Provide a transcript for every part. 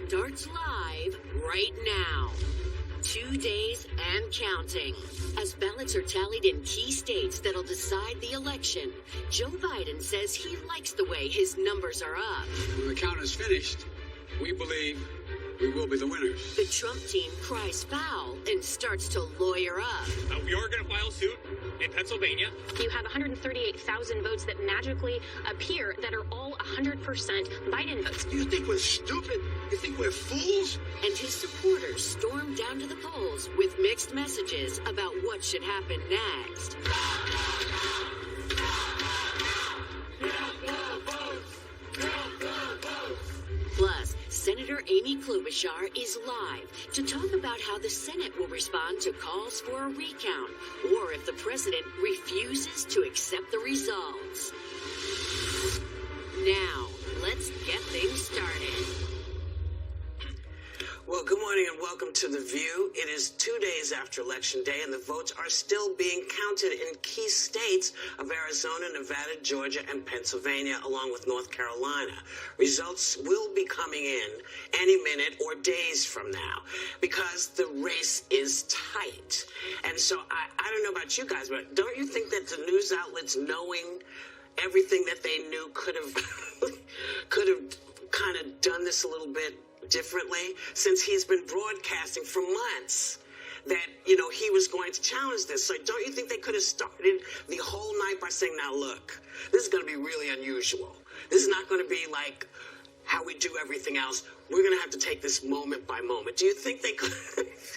starts live right now. 2 days and counting. As ballots are tallied in key states that'll decide the election, Joe Biden says he likes the way his numbers are up. When the count is finished, we believe we will be the winners. The Trump team cries foul and starts to lawyer up. We are going to file suit in Pennsylvania. You have 138,000 votes that magically appear that are all 100% Biden votes. You think we're stupid? You think we're fools? And his supporters storm down to the polls with mixed messages about what should happen next. Plus, Senator Amy Klobuchar is live to talk about how the Senate will respond to calls for a recount, or if the president refuses to accept the results. Now, let's get things started. Well, good morning and welcome to The View. It is 2 days after Election Day, and the votes are still being counted in key states of Arizona, Nevada, Georgia, and Pennsylvania, along with North Carolina. Results will be coming in any minute or days from now because the race is tight. And so I don't know about you guys, but don't you think that the news outlets, knowing everything that they knew, could have kind of done this a little bit differently, since he's been broadcasting for months that, he was going to challenge this? So don't you think they could have started the whole night by saying, now look, this is going to be really unusual. This is not going to be like how we do everything else. We're going to have to take this moment by moment. Do you think they could?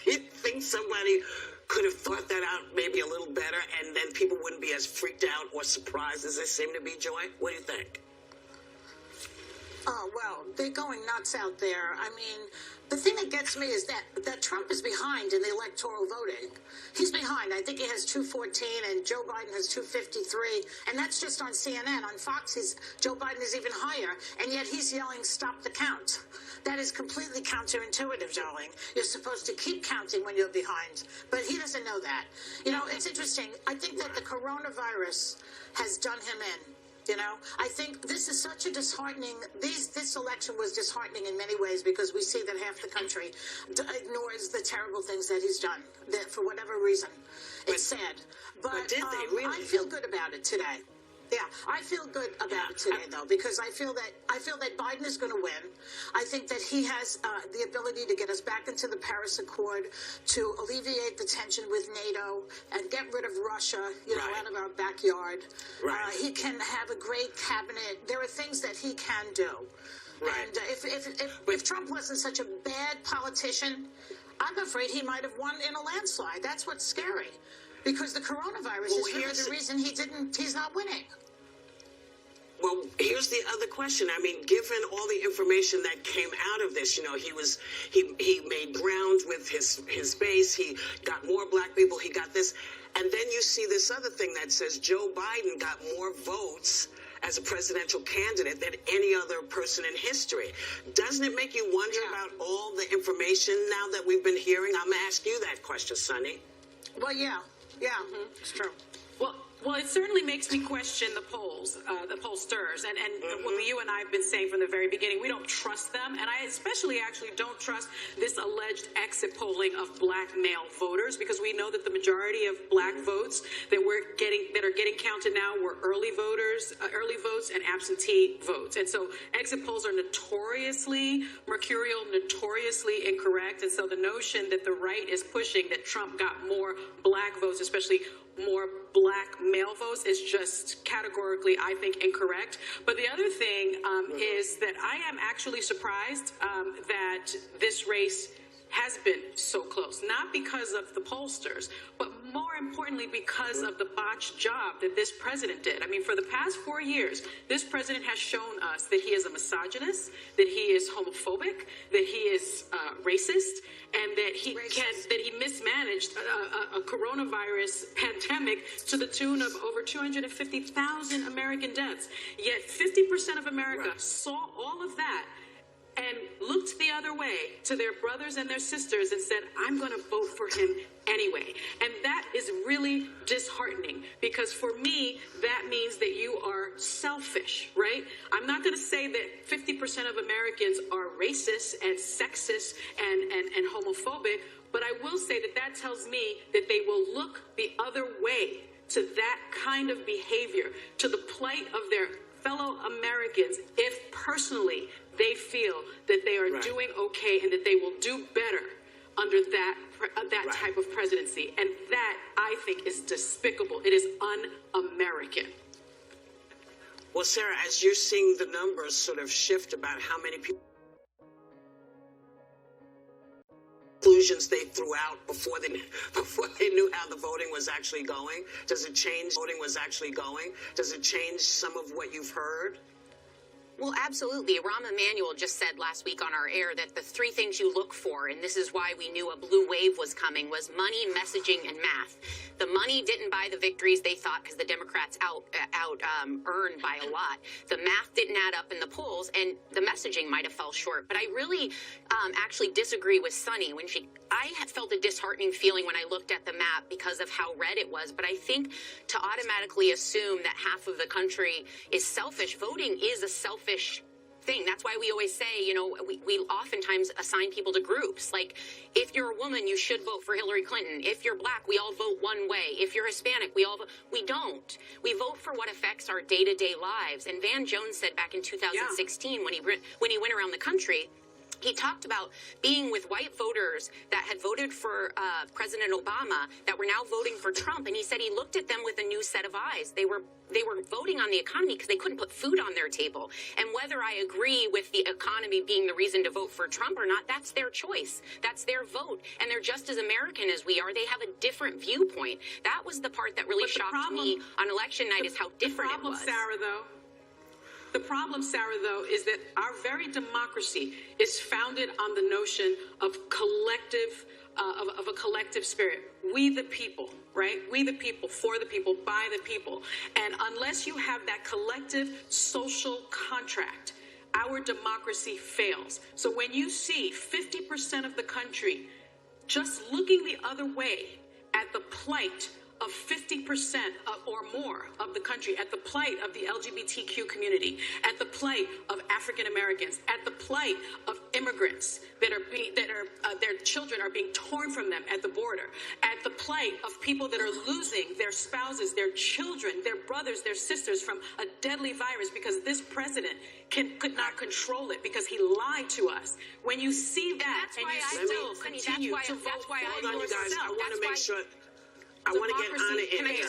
Do you think somebody could have thought that out maybe a little better, and then people wouldn't be as freaked out or surprised as they seem to be, Joy? What do you think? Oh, well, they're going nuts out there. I mean, the thing that gets me is that Trump is behind in the electoral voting. He's behind. I think he has 214 and Joe Biden has 253. And that's just on CNN. On Fox, Joe Biden is even higher. And yet he's yelling, stop the count. That is completely counterintuitive, darling. You're supposed to keep counting when you're behind. But he doesn't know that. It's interesting. I think that the coronavirus has done him in. I think this is such a disheartening, this election was disheartening in many ways because we see that half the country ignores the terrible things that he's done, for whatever reason. It's sad. But did they really? I feel good about it today. Yeah, I feel good about it today, though, because I feel that Biden is going to win. I think that he has the ability to get us back into the Paris Accord, to alleviate the tension with NATO and get rid of Russia, out of our backyard. Right. He can have a great cabinet. There are things that he can do. Right. And if Trump wasn't such a bad politician, I'm afraid he might have won in a landslide. That's what's scary. Because the coronavirus is really the reason he's not winning. Well, here's the other question. I mean, given all the information that came out of this, he made ground with his base. He got more black people. He got this. And then you see this other thing that says Joe Biden got more votes as a presidential candidate than any other person in history. Doesn't it make you wonder about all the information now that we've been hearing? I'm going to ask you that question, Sonny. Well, yeah, it's true. Well, it certainly makes me question the polls, the pollsters, and what you and I have been saying from the very beginning. We don't trust them, and I especially actually don't trust this alleged exit polling of black male voters, because we know that the majority of black votes that are getting counted now were early votes and absentee votes, and so exit polls are notoriously mercurial, notoriously incorrect, and so the notion that the right is pushing that Trump got more black votes, especially more black male votes, is just categorically, I think, incorrect. But the other thing is that I am actually surprised that this race has been so close, not because of the pollsters, but more importantly because of the botched job that this president did. I mean, for the past 4 years, this president has shown us that he is a misogynist, that he is homophobic, that he is racist, and that he mismanaged a coronavirus pandemic to the tune of over 250,000 American deaths. Yet 50% of America saw all of that and looked the other other way to their brothers and their sisters and said, I'm going to vote for him anyway. And that is really disheartening, because for me, that means that you are selfish, right? I'm not going to say that 50% of Americans are racist and sexist and homophobic, but I will say that that tells me that they will look the other way to that kind of behavior, to the plight of their fellow Americans, if personally they feel that they are doing okay and that they will do better under that type of presidency. And that, I think, is despicable. It is un-American. Well, Sarah, as you're seeing the numbers sort of shift about how many people conclusions they threw out before they knew how the voting was actually going, does it change voting was actually going? Does it change some of what you've heard? Well, absolutely. Rahm Emanuel just said last week on our air that the three things you look for, and this is why we knew a blue wave was coming, was money, messaging, and math. The money didn't buy the victories they thought because the Democrats earned by a lot. The math didn't add up in the polls, and the messaging might have fell short. But I really actually disagree with Sunny. I felt a disheartening feeling when I looked at the map because of how red it was. But I think to automatically assume that half of the country is selfish, voting is a selfish thing. That's why we always say, we oftentimes assign people to groups. Like, if you're a woman, you should vote for Hillary Clinton. If you're black, we all vote one way. If you're Hispanic, we all vote. We don't. We vote for what affects our day-to-day lives. And Van Jones said back in 2016 when he went around the country, he talked about being with white voters that had voted for President Obama that were now voting for Trump. And he said he looked at them with a new set of eyes. They were voting on the economy because they couldn't put food on their table. And whether I agree with the economy being the reason to vote for Trump or not, that's their choice. That's their vote. And they're just as American as we are. They have a different viewpoint. That was the part that really shocked me on election night, is how different it was. The problem, Sarah, though, is that our very democracy is founded on the notion of a collective spirit. We the people, right? We the people, for the people, by the people. And unless you have that collective social contract, our democracy fails. So when you see 50% of the country just looking the other way at the plight of 50% or more of the country, at the plight of the LGBTQ community, at the plight of African Americans, at the plight of immigrants their children are being torn from them at the border, at the plight of people that are losing their spouses, their children, their brothers, their sisters from a deadly virus because this president could not control it because he lied to us. When you see that and you still continue to vote for yourself, I want to make sure. I want to get Anna in.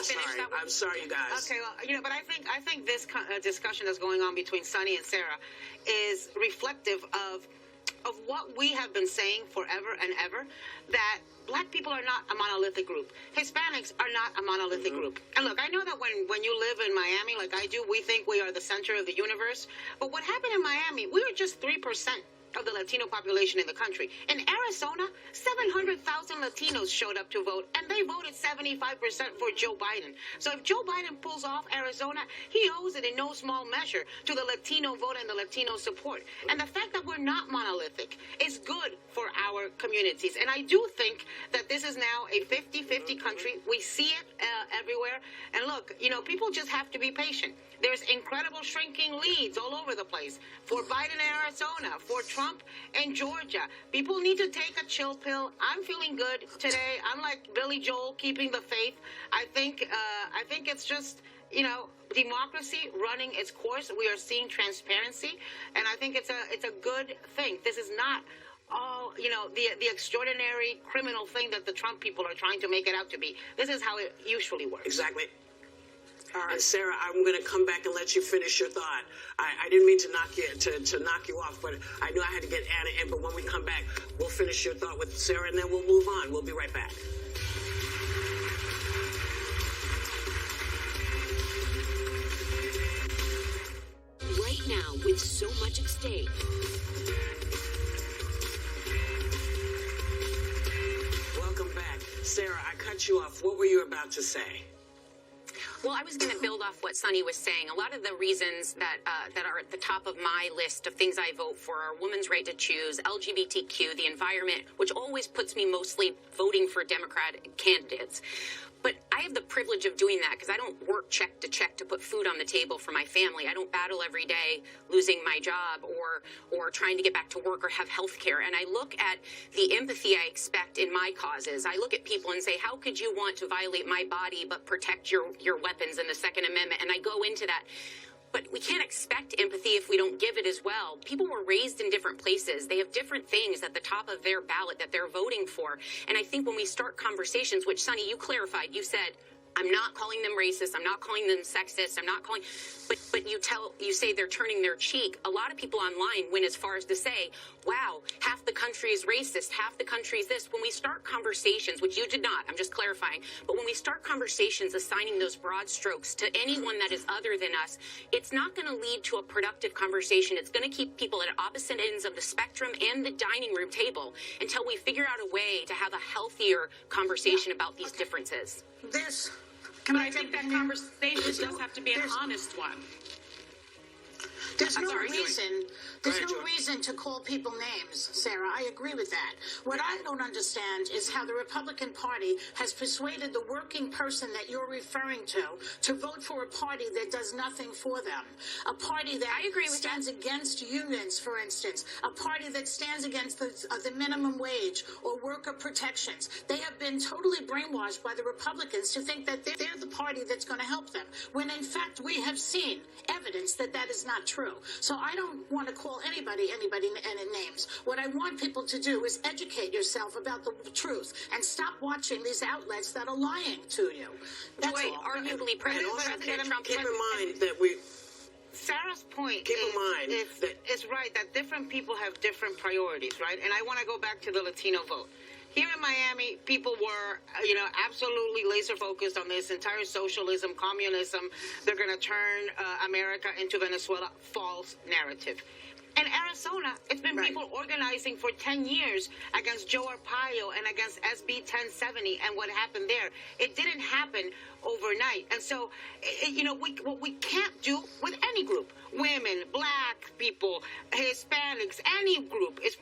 I'm sorry, you guys. Okay, well, but I think this discussion that's going on between Sunny and Sarah is reflective of what we have been saying forever and ever, that black people are not a monolithic group. Hispanics are not a monolithic group. And look, I know that when you live in Miami, like I do, we think we are the center of the universe. But what happened in Miami, we were just 3% of the Latino population in the country. In Arizona, 700,000 Latinos showed up to vote, and they voted 75% for Joe Biden. So if Joe Biden pulls off Arizona, he owes it in no small measure to the Latino vote and the Latino support. And the fact that we're not monolithic is good for our communities. And I do think that this is now a 50-50 country. We see it everywhere. And look, people just have to be patient. There's incredible shrinking leads all over the place for Biden in Arizona, for Trump in Georgia. People need to take a chill pill. I'm feeling good today. I'm like Billy Joel, keeping the faith. I think it's just, democracy running its course. We are seeing transparency, and I think it's a good thing. This is not all, the extraordinary criminal thing that the Trump people are trying to make it out to be. This is how it usually works. Exactly. And Sarah, I'm going to come back and let you finish your thought. I didn't mean to knock you off, but I knew I had to get Anna in. But when we come back, we'll finish your thought with Sarah, and then we'll move on. We'll be right back. Right now, with so much at stake. Welcome back. Sarah, I cut you off. What were you about to say? Well, I was going to build off what Sunny was saying. A lot of the reasons that are at the top of my list of things I vote for are women's right to choose, LGBTQ, the environment, which always puts me mostly voting for Democratic candidates. But I have the privilege of doing that because I don't work check to put food on the table for my family. I don't battle every day losing my job or trying to get back to work or have health care. And I look at the empathy I expect in my causes. I look at people and say, how could you want to violate my body but protect your weapons in the Second Amendment? And I go into that. But we can't expect empathy if we don't give it as well. People were raised in different places. They have different things at the top of their ballot that they're voting for. And I think when we start conversations, which, Sunny, you clarified, you said, I'm not calling them racist. I'm not calling them sexist. I'm not calling, but you say they're turning their cheek. A lot of people online went as far as to say, wow, half the country is racist. Half the country is this. When we start conversations, which you did not, I'm just clarifying, but when we start conversations assigning those broad strokes to anyone that is other than us, it's not going to lead to a productive conversation. It's going to keep people at opposite ends of the spectrum and the dining room table until we figure out a way to have a healthier conversation about these differences. But I think that conversation does have to be an honest one. There's no reason to call people names, Sarah. I agree with that. What I don't understand is how the Republican Party has persuaded the working person that you're referring to vote for a party that does nothing for them. A party that stands against unions, for instance. A party that stands against the minimum wage or worker protections. They have been totally brainwashed by the Republicans to think that they're the party that's going to help them, when in fact we have seen evidence that that is not true. So I don't want to call anybody names. What I want people to do is educate yourself about the truth and stop watching these outlets that are lying to you. That's all. Arguably, President Trump. Keep in mind that Sarah's point is right, that different people have different priorities, right? And I want to go back to the Latino vote. Here in Miami, people were, absolutely laser focused on this entire socialism, communism. They're going to turn America into Venezuela. False narrative. In Arizona, it's been people organizing for 10 years against Joe Arpaio and against SB 1070 and what happened there. It didn't happen overnight. And so, what we can't do with any group, women, black people, Hispanics, any group, is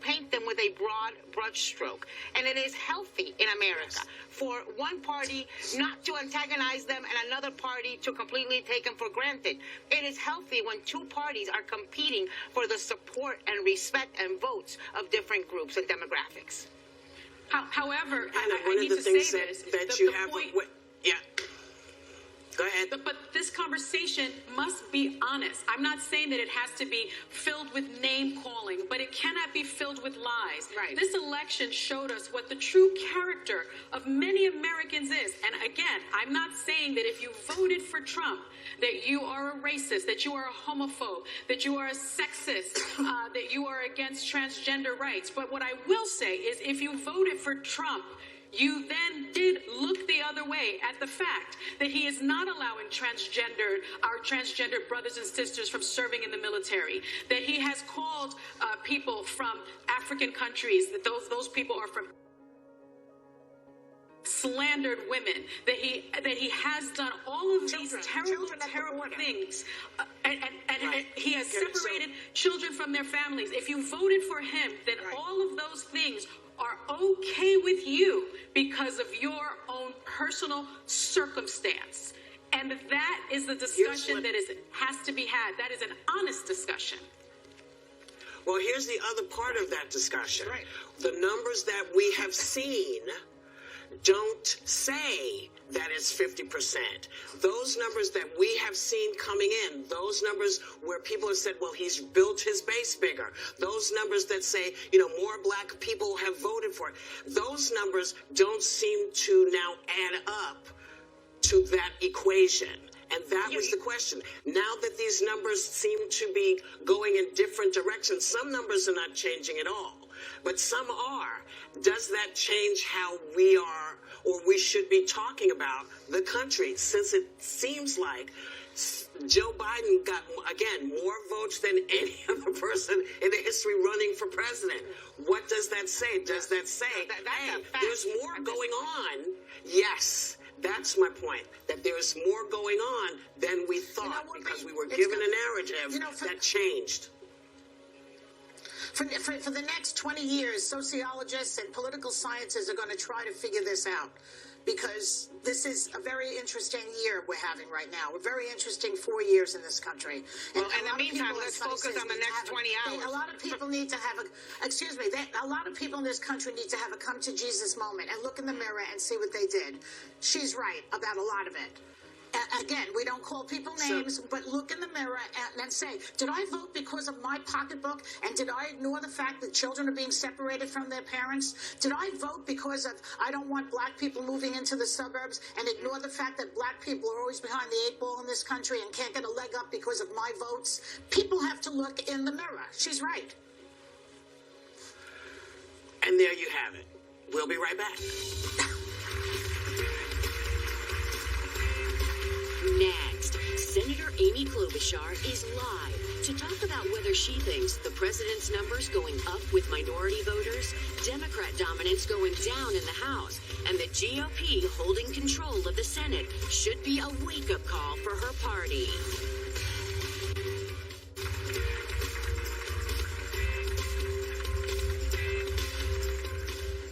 paint them with a broad brush stroke. And it is healthy in America for one party not to antagonize them and another party to completely take them for granted. It is healthy when two parties are competing for the support and respect and votes of different groups and demographics. However, I need to say this. Yeah. Go ahead. But this conversation must be honest. I'm not saying that it has to be filled with name-calling, but it cannot be filled with lies. Right. This election showed us what the true character of many Americans is. And again, I'm not saying that if you voted for Trump, that you are a racist, that you are a homophobe, that you are a sexist, that you are against transgender rights. But what I will say is if you voted for Trump, you then did look the other way at the fact that he is not allowing our transgendered brothers and sisters from serving in the military, that he has called people from African countries, that those people are from slandered women, that he has done all of these terrible things, and he has separated children from their families. If you voted for him, then all of those things are okay with you because of your own personal circumstance. And that is the discussion that has to be had. That is an honest discussion. Well, here's the other part of that discussion. Right. The numbers that we have seen don't say that it's 50%. Those numbers that we have seen coming in, those numbers where people have said, well, he's built his base bigger. Those numbers that say, more black people have voted for it. Those numbers don't seem to now add up to that equation. And that was the question. Now that these numbers seem to be going in different directions, some numbers are not changing at all, but some are. Does that change how we are, or we should be talking about the country, since it seems like Joe Biden got, again, more votes than any other person in the history running for president? What does that say? Does that say, hey, there's more going on? Yes. That's my point, that there's more going on than we thought, because we were given a narrative that changed. For the next 20 years, sociologists and political scientists are going to try to figure this out, because this is a very interesting year we're having right now. A very interesting 4 years in this country. Well, in the meantime, let's focus on the next 20 hours. A lot of people need to have a lot of people in this country need to have a come to Jesus moment and look in the mirror and see what they did. She's right about a lot of it. Again, we don't call people names, but look in the mirror and say, did I vote because of my pocketbook? And did I ignore the fact that children are being separated from their parents? Did I vote because of I don't want black people moving into the suburbs, and ignore the fact that black people are always behind the 8 ball in this country and can't get a leg up because of my votes? People have to look in the mirror. She's right. And there you have it. We'll be right back. Next, Senator Amy Klobuchar is live to talk about whether she thinks the president's numbers going up with minority voters, Democrat dominance going down in the House, and the GOP holding control of the Senate should be a wake-up call for her party.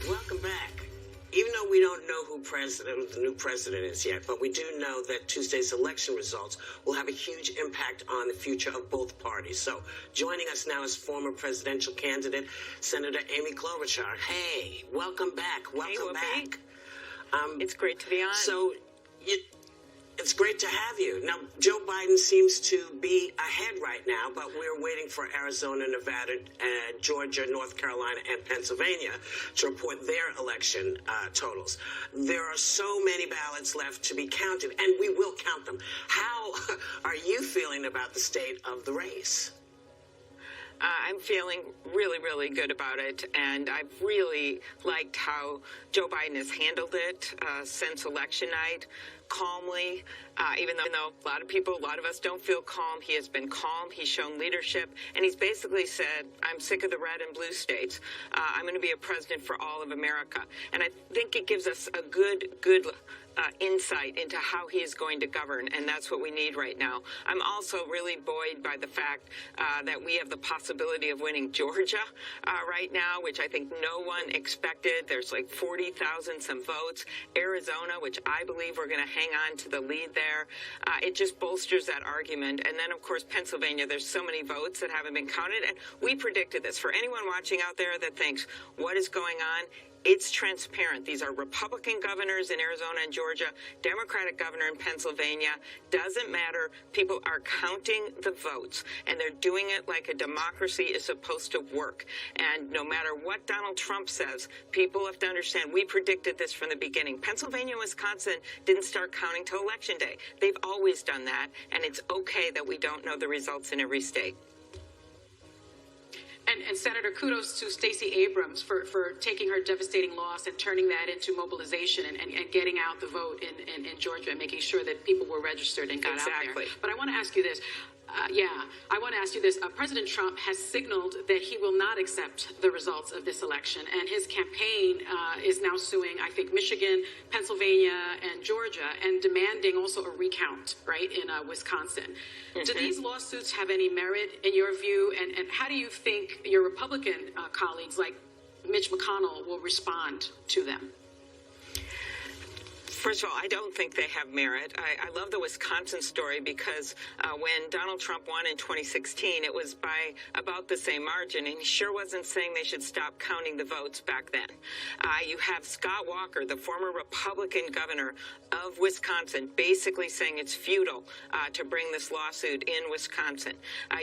Welcome back. Even though we don't know who the new president is yet, but we do know that Tuesday's election results will have a huge impact on the future of both parties. So joining us now is former presidential candidate, Senator Amy Klobuchar. Hey, welcome back. Welcome back. It's great to be on. So it's great to have you. Now, Joe Biden seems to be ahead right now, but we're waiting for Arizona, Nevada, Georgia, North Carolina, and Pennsylvania to report their election totals. There are so many ballots left to be counted, and we will count them. How are you feeling about the state of the race? I'm feeling really, really good about it, and I've really liked how Joe Biden has handled it since election night, calmly, even though a lot of us don't feel calm. He has been calm. He's shown leadership, and he's basically said, I'm sick of the red and blue states. I'm going to be a president for all of America. And I think it gives us a good insight into how he is going to govern, and that's what we need right now. I'm also really buoyed by the fact that we have the possibility of winning Georgia right now, which I think no one expected. There's like 40,000 some votes. Arizona, which I believe we're going to hang on to the lead there. It just bolsters that argument. And then, of course, Pennsylvania, there's so many votes that haven't been counted, and we predicted this. For anyone watching out there that thinks, what is going on? It's transparent. These are Republican governors in Arizona and Georgia, Democratic governor in Pennsylvania. Doesn't matter. People are counting the votes, and they're doing it like a democracy is supposed to work. And no matter what Donald Trump says, people have to understand we predicted this from the beginning. Pennsylvania and Wisconsin didn't start counting till Election Day. They've always done that, and it's okay that we don't know the results in every state. And Senator, kudos to Stacey Abrams for taking her devastating loss and turning that into mobilization and getting out the vote in Georgia and making sure that people were registered and got out there. But I want to ask you this. President Trump has signaled that he will not accept the results of this election, and his campaign is now suing, I think, Michigan, Pennsylvania, and Georgia, and demanding also a recount, right, in Wisconsin. Mm-hmm. Do these lawsuits have any merit in your view, and how do you think your Republican colleagues like Mitch McConnell will respond to them? First of all, I don't think they have merit. I love the Wisconsin story because when Donald Trump won in 2016, it was by about the same margin, and he sure wasn't saying they should stop counting the votes back then. You have Scott Walker, the former Republican governor of Wisconsin, basically saying it's futile to bring this lawsuit in Wisconsin.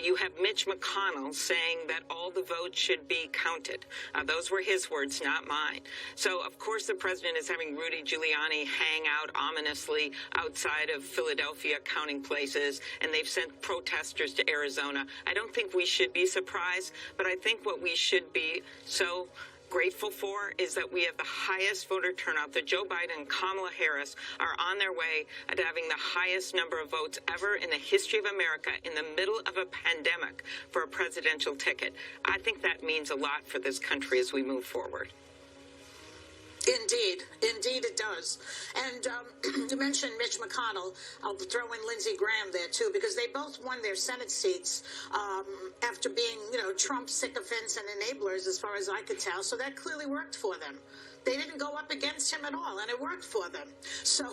You have Mitch McConnell saying that all the votes should be counted. Those were his words, not mine. So, of course, the president is having Rudy Giuliani hang out ominously outside of Philadelphia counting places, and they've sent protesters to Arizona. I don't think we should be surprised, but I think what we should be so grateful for is that we have the highest voter turnout. That Joe Biden and Kamala Harris are on their way to having the highest number of votes ever in the history of America in the middle of a pandemic for a presidential ticket. I think that means a lot for this country as we move forward. Indeed it does. And you mentioned Mitch McConnell. I'll throw in Lindsey Graham there, too, because they both won their Senate seats after being, Trump sycophants and enablers, as far as I could tell. So that clearly worked for them. They didn't go up against him at all, and it worked for them. So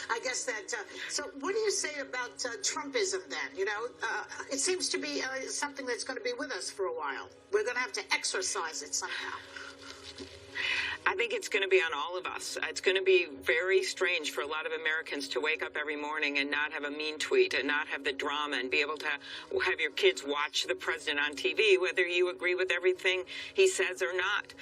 I guess that. So what do you say about Trumpism then? It seems to be something that's going to be with us for a while. We're going to have to exercise it somehow. I think it's going to be on all of us. It's going to be very strange for a lot of Americans to wake up every morning and not have a mean tweet and not have the drama and be able to have your kids watch the president on TV, whether you agree with everything he says or not,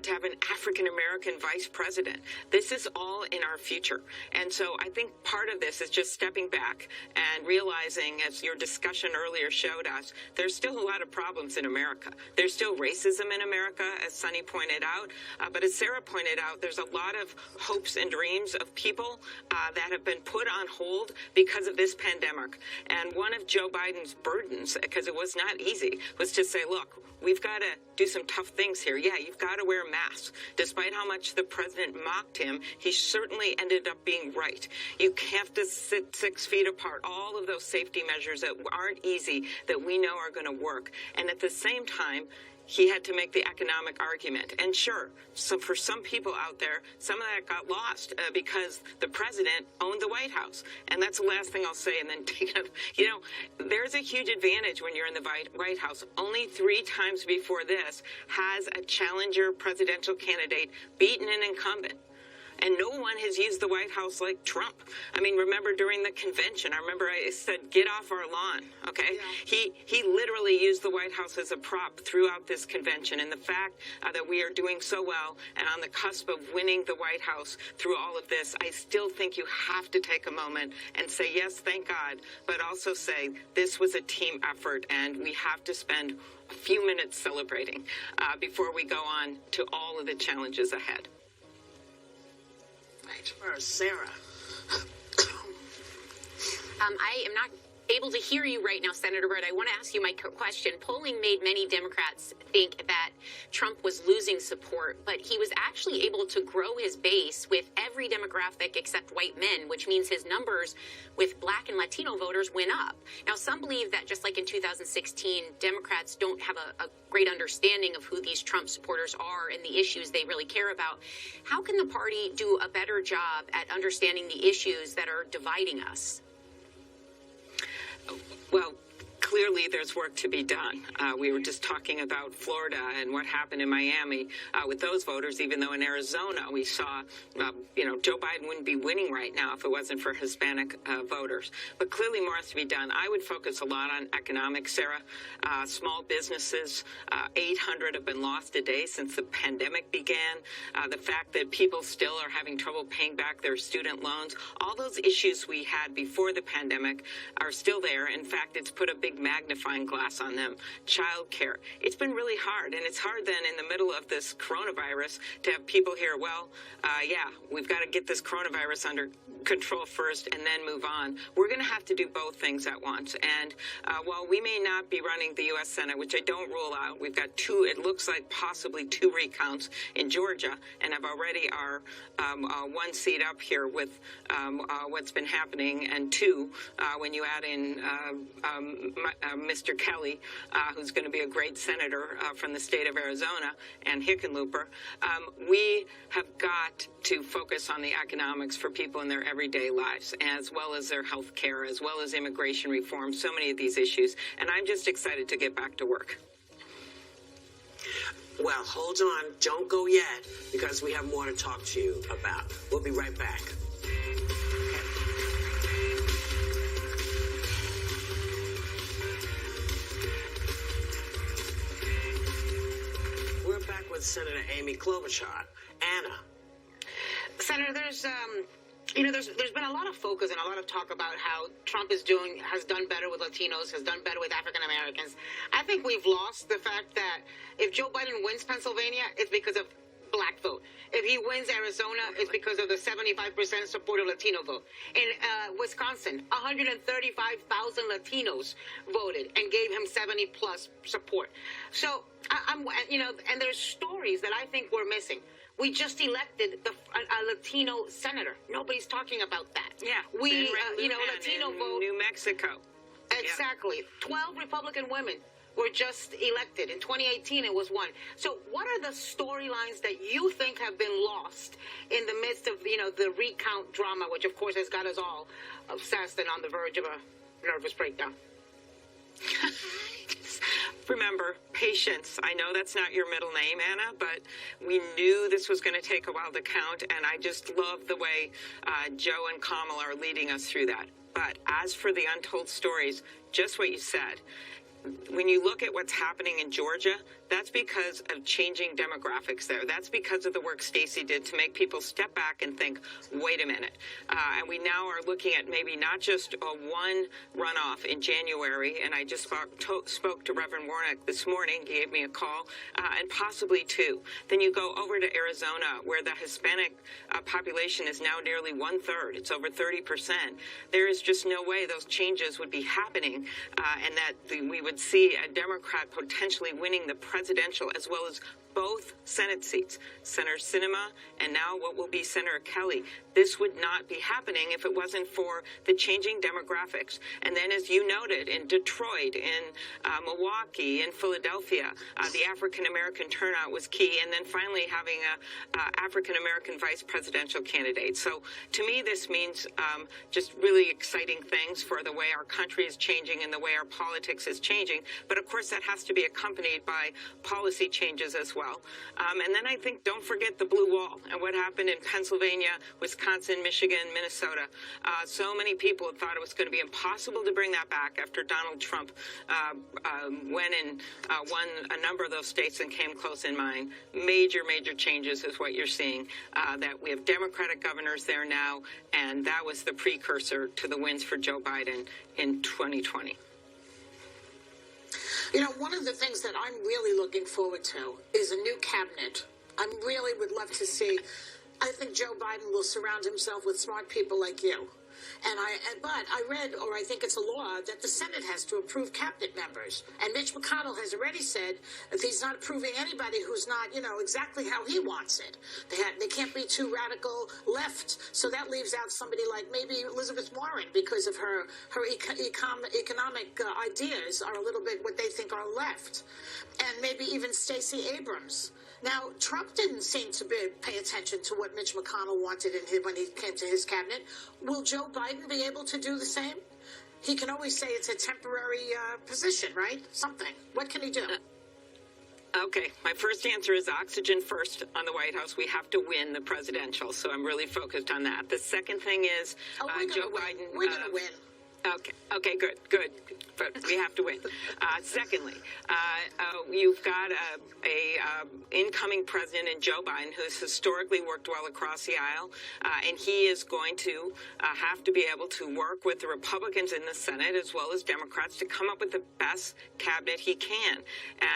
to have an African-American vice president. This is all in our future. And so I think part of this is just stepping back and realizing, as your discussion earlier showed us, there's still a lot of problems in America. There's still racism in America, as Sunny pointed out, but as Sarah pointed out, there's a lot of hopes and dreams of people that have been put on hold because of this pandemic. And one of Joe Biden's burdens, because it was not easy, was to say, look, we've got to do some tough things here. Yeah, you've got to wear masks. Despite how much the president mocked him, he certainly ended up being right. You have to sit 6 feet apart. All of those safety measures that aren't easy, that we know are going to work. And at the same time, he had to make the economic argument. And sure, so for some people out there, some of that got lost because the president owned the White House. And that's the last thing I'll say. And then, there's a huge advantage when you're in the White House. Only 3 times before this has a challenger presidential candidate beaten an incumbent. And no one has used the White House like Trump. I mean, remember during the convention, I said, get off our lawn, okay? Yeah. He literally used the White House as a prop throughout this convention. And the fact that we are doing so well and on the cusp of winning the White House through all of this, I still think you have to take a moment and say, yes, thank God, but also say this was a team effort and we have to spend a few minutes celebrating before we go on to all of the challenges ahead. Sarah. I am not able to hear you right now, Senator Byrd. I want to ask you my question. Polling made many Democrats think that Trump was losing support, but he was actually able to grow his base with every demographic except white men, which means his numbers with Black and Latino voters went up. Now, some believe that just like in 2016, Democrats don't have a great understanding of who these Trump supporters are and the issues they really care about. How can the party do a better job at understanding the issues that are dividing us? Well, clearly there's work to be done. We were just talking about Florida and what happened in Miami with those voters, even though in Arizona we saw, Joe Biden wouldn't be winning right now if it wasn't for Hispanic voters. But clearly more has to be done. I would focus a lot on economics, Sarah. Small businesses, 800 have been lost a day since the pandemic began. The fact that people still are having trouble paying back their student loans, all those issues we had before the pandemic are still there. In fact, it's put a big magnifying glass on them. Child care. It's been really hard, and it's hard then in the middle of this coronavirus to have people here, we've got to get this coronavirus under control first and then move on. We're going to have to do both things at once. And while we may not be running the U.S. Senate, which I don't rule out, we've got it looks like possibly 2 recounts in Georgia, and have already our 1 seat up here with what's been happening, and 2 when you add in Mr. Kelly, who's going to be a great senator from the state of Arizona, and Hickenlooper. We have got to focus on the economics for people in their everyday lives, as well as their health care, as well as immigration reform, so many of these issues. And I'm just excited to get back to work. Well, hold on. Don't go yet, because we have more to talk to you about. We'll be right back. We're back with Senator Amy Klobuchar. Anna. Senator, there's been a lot of focus and a lot of talk about how Trump has done better with Latinos, has done better with African Americans. I think we've lost the fact that if Joe Biden wins Pennsylvania, it's because of black vote. If he wins Arizona, it's because of the 75% support of Latino vote. In Wisconsin, 135,000 Latinos voted and gave him 70+ support. So I'm, and there's stories that I think we're missing. We just elected a Latino senator. Nobody's talking about that. Yeah. We, Latino vote. New Mexico. Exactly. Yeah. 12 Republican women were just elected. In 2018, it was 1. So what are the storylines that you think have been lost in the midst of, the recount drama, which, of course, has got us all obsessed and on the verge of a nervous breakdown? Remember, patience. I know that's not your middle name, Anna, but we knew this was going to take a while to count, and I just love the way Joe and Kamala are leading us through that. But as for the untold stories, just what you said, when you look at what's happening in Georgia, that's because of changing demographics there. That's because of the work Stacey did to make people step back and think, wait a minute. And we now are looking at maybe not just one runoff in January, and I just spoke to Reverend Warnock this morning. He gave me a call, and possibly 2. Then you go over to Arizona, where the Hispanic population is now nearly 1/3. It's over 30%. There is just no way those changes would be happening, and that we would see a Democrat potentially winning the presidential as well as both Senate seats, Senator Sinema and now what will be Senator Kelly. This would not be happening if it wasn't for the changing demographics. And then, as you noted, in Detroit, in Milwaukee, in Philadelphia, the African-American turnout was key. And then finally having a African-American vice presidential candidate. So to me, this means just really exciting things for the way our country is changing and the way our politics is changing. But of course, that has to be accompanied by policy changes as well. And then I think, don't forget the blue wall and what happened in Pennsylvania, Wisconsin, Michigan, Minnesota. So many people had thought it was going to be impossible to bring that back after Donald Trump went and won a number of those states and came close in mind. Major changes is what you're seeing, that we have Democratic governors there now, and that was the precursor to the wins for Joe Biden in 2020. One of the things that I'm really looking forward to is a new cabinet. I really would love to see. I think Joe Biden will surround himself with smart people like you. But I read, or I think it's a law, that the Senate has to approve cabinet members. And Mitch McConnell has already said that he's not approving anybody who's not, exactly how he wants it. They can't be too radical left. So that leaves out somebody like maybe Elizabeth Warren, because of her economic ideas are a little bit what they think are left. And maybe even Stacey Abrams. Now, Trump didn't seem to pay attention to what Mitch McConnell wanted when he came to his cabinet. Will Joe Biden be able to do the same? He can always say it's a temporary position, right? Something. What can he do? Okay, my first answer is oxygen first on the White House. We have to win the presidential, so I'm really focused on that. The second thing is Joe Biden. We're going to win. Okay, good. But we have to win. Secondly, you've got a incoming president in Joe Biden who's historically worked well across the aisle, and he is going to have to be able to work with the Republicans in the Senate as well as Democrats to come up with the best cabinet he can.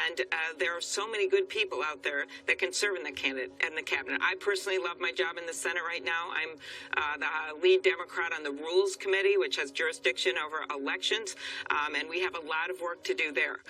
And there are so many good people out there that can serve in the cabinet. I personally love my job in the Senate right now. I'm the lead Democrat on the Rules Committee, which has jurisdiction over elections, and we have a lot of work to do there.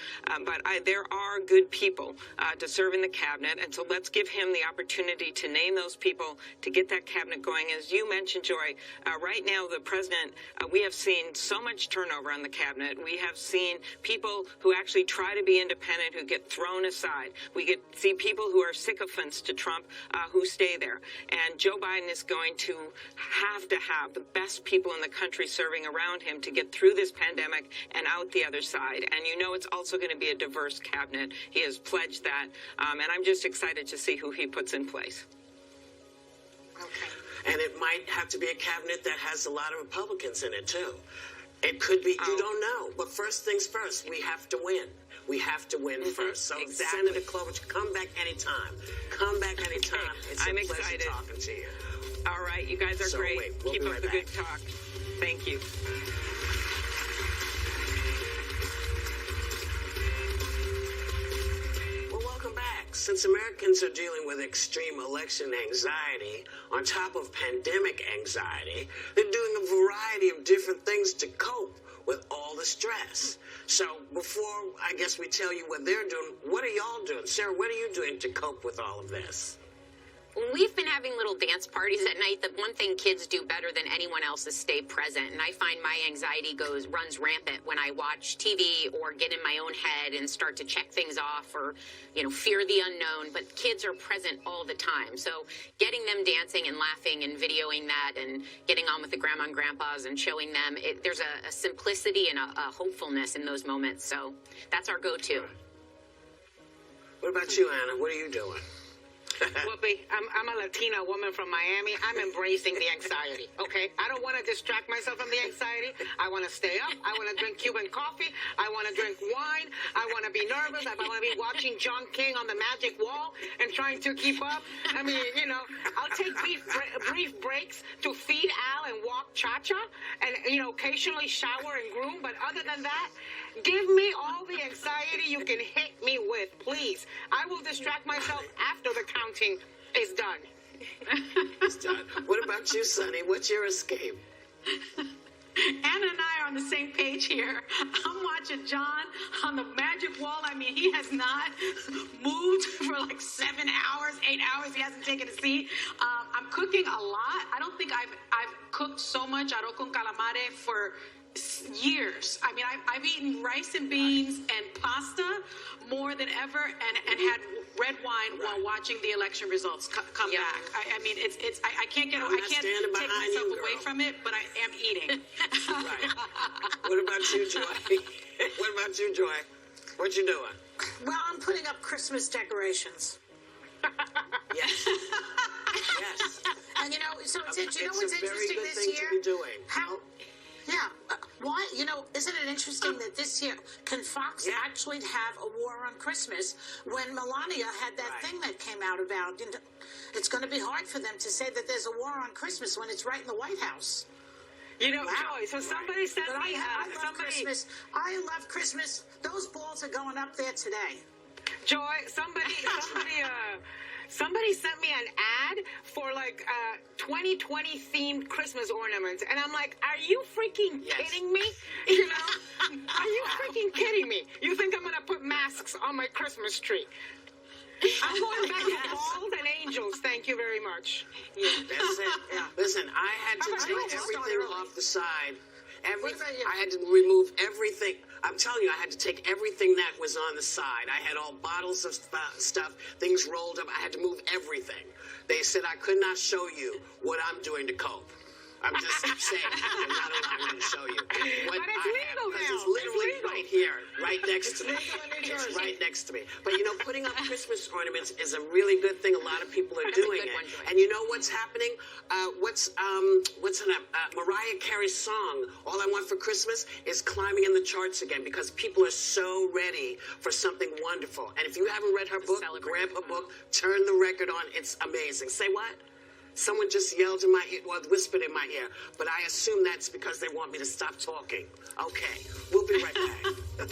But there are good people to serve in the cabinet, and so let's give him the opportunity to name those people to get that cabinet going. As you mentioned, Joy, right now the president, we have seen so much turnover on the cabinet. We have seen people who actually try to be independent who get thrown aside. We see people who are sycophants to Trump who stay there. And Joe Biden is going to have the best people in the country serving around him to get through this pandemic and out the other side. And it's also going to be a diverse cabinet. He has pledged that. And I'm just excited to see who he puts in place. Okay. And it might have to be a cabinet that has a lot of Republicans in it, too. It could be, you don't know. But first things first, we have to win. We have to win first. So, exactly. Senator Klobuchar, come back anytime. Come back anytime. Okay. It's a pleasure talking to you. All right. You guys are great. We'll Keep be up right the back. good talk. Thank you. Well, welcome back. since Americans are dealing with extreme election anxiety on top of pandemic anxiety, they're doing a variety of different things to cope with all the stress. So before, I guess, we tell you what they're doing, what are y'all doing? Sarah, what are you doing to cope with all of this? When we've been having little dance parties at night, the one thing kids do better than anyone else is stay present. And I find my anxiety runs rampant when I watch TV or get in my own head and start to check things off or, fear the unknown. But kids are present all the time. So getting them dancing and laughing and videoing that and getting on with the grandma and grandpas and showing them, there's a simplicity and a hopefulness in those moments. So that's our go-to. What about you, Anna? What are you doing? Whoopi, I'm a Latina woman from Miami. I'm embracing the anxiety, okay? I don't want to distract myself from the anxiety. I want to stay up. I want to drink Cuban coffee. I want to drink wine. I want to be nervous. I want to be watching John King on the Magic Wall and trying to keep up. I mean, I'll take brief breaks to feed Al and walk cha-cha and, occasionally shower and groom. But other than that, give me all the anxiety you can hit me with, please. I will distract myself after the counting is done. It's done. What about you, Sonny? What's your escape? Anna and I are on the same page here. I'm watching John on the Magic Wall. I mean, he has not moved for like 7 hours, 8 hours. He hasn't taken a seat. I'm cooking a lot. I don't think I've cooked so much arroz con calamare for years. I mean, I've eaten rice and beans and pasta more than ever, and had red wine while watching the election results come back. I mean, I can't take myself away from it, but I am eating. Right. What about you, Joy? What about you, Joy? What you doing? Well, I'm putting up Christmas decorations. Yes. Yes. And so what's interesting this year? To be doing. Yeah. Why? Isn't it interesting that this year, can Fox actually have a war on Christmas when Melania had that thing that came out about, it's going to be hard for them to say that there's a war on Christmas when it's right in the White House. Joy, so somebody sent me... I love Christmas. I love Christmas. Those balls are going up there today. Joy, somebody sent me an ad for 2020 themed Christmas ornaments, and I'm like, are you freaking kidding me? Are you freaking kidding me? You think I'm gonna put masks on my Christmas tree? I'm going back to balls and angels. Thank you very much. Yeah, that's it. Yeah. Listen, I had to take everything off the side. I had to remove everything. I'm telling you, I had to take everything that was on the side. I had all bottles of stuff, things rolled up. I had to move everything. They said I could not show you what I'm doing to cope. I'm just saying, I'm not allowed to show you. What but it's legal now. It's literally right here, right next to me. It's right next to me. But putting up Christmas ornaments is a really good thing. A lot of people are doing it. And you know what's happening? What's Mariah Carey's song, All I Want for Christmas, is climbing in the charts again because people are so ready for something wonderful. And if you haven't read her book, grab her book, turn the record on. It's amazing. Say what? Someone just yelled in my ear, whispered in my ear, but I assume that's because they want me to stop talking. Okay, we'll be right back.